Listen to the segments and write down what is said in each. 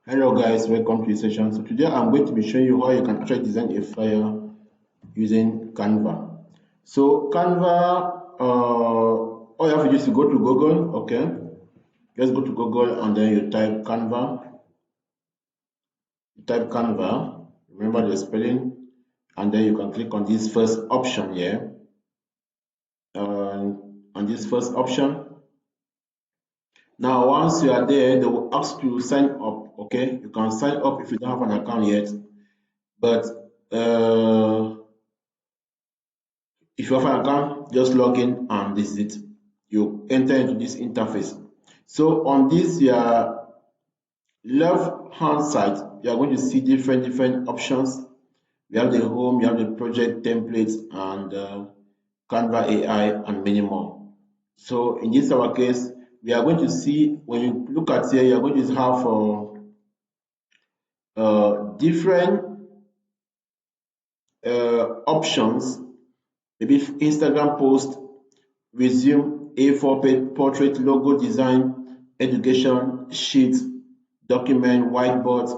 Hello guys, welcome to the session. So today I'm going to be showing you how you can actually design a flyer using Canva. So Canva, all you have to do is to go to Google, okay? Just go to Google and then you type Canva. You type Canva, remember the spelling, and then you can click on this first option here. On this first option. Now, once you are there, they will ask you to sign up, okay? You can sign up if you don't have an account yet, but if you have an account, just log in and this is it. You enter into this interface. So on this your left hand side, you are going to see different options. You have the home, you have the project templates, and Canva AI, and many more. So in this our case, we are going to see, when you look at here, you are going to have different options. Maybe Instagram post, resume, A4 portrait, logo design, education, sheet, document, whiteboard,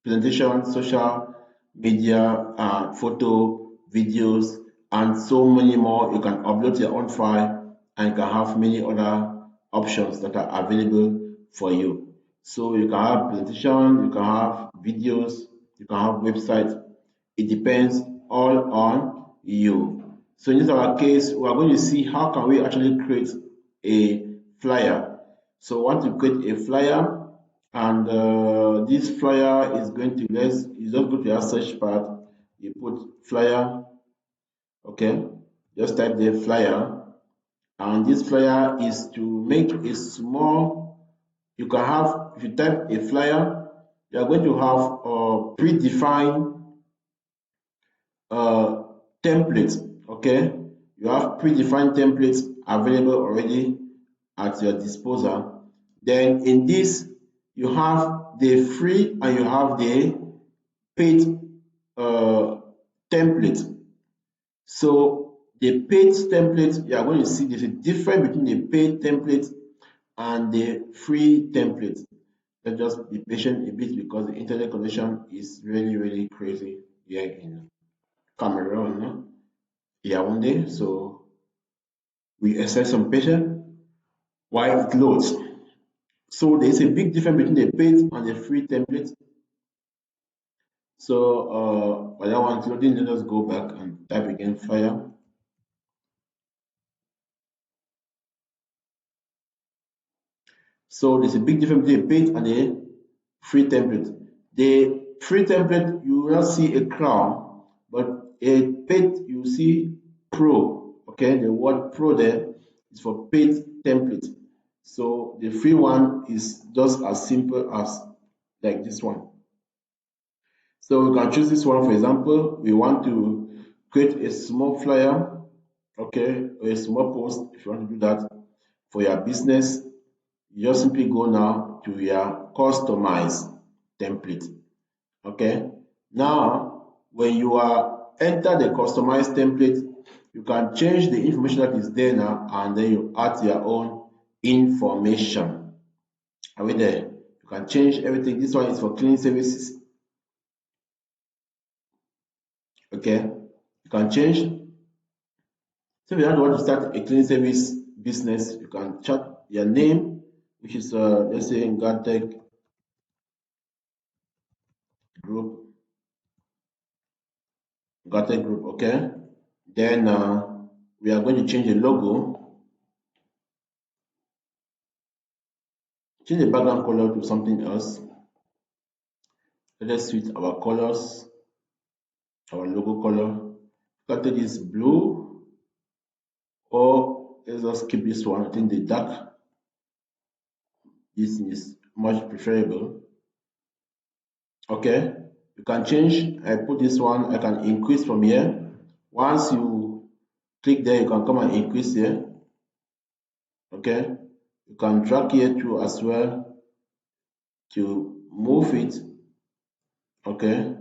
presentation, social media, photo, videos, and so many more. You can upload your own file and you can have many other options that are available for you. So you can have presentation, you can have videos, you can have website. It depends all on you. So in this our case, we are going to see how can we actually create a flyer. So I want to create a flyer, and this flyer is going to, you just go to your search bar, you put flyer, okay, just type the flyer, and this flyer is to make a small, you can have, if you type a flyer, you are going to have a predefined uh, templates, okay? You have predefined templates available already at your disposal. Then in this, you have the free and you have the paid template. So the paid template, you are going to see there's a difference between the paid template and the free template. Let's just be patient a bit because the internet connection is really crazy here in Cameroon, Yaoundé. So we exercise some patience while it loads. So there's a big difference between the paid and the free template. So while that one's loading, let us go back and type again fire. So there's a big difference between a paid and a free template. The free template, you will not see a crown, but a paid, you see pro. Okay, the word pro there is for paid template. So the free one is just as simple as like this one. So we can choose this one. For example, we want to create a small flyer, okay, or a small post. If you want to do that for your business, you just simply go now to your customize template. Okay, now when you are enter the customized template, you can change the information that is there now, and then you add your own information. Are we there? You can change everything. This one is for cleaning services. Okay, you can change. So if you want to start a cleaning service business, you can chat your name, which is let's say NgahTech Group, NgahTech Group. Okay, then we are going to change the logo. Change the background color to something else. Let us switch our colors, our logo color. Cut this blue, or let's just keep this one. I think the dark. This is much preferable. Okay, you can change. I put this one. I can increase from here. Once you click there, you can come and increase here. Okay, you can drag here too as well to move it. Okay,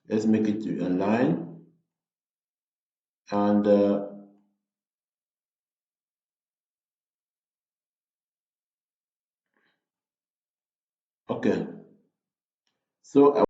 let's make it to align, and okay, So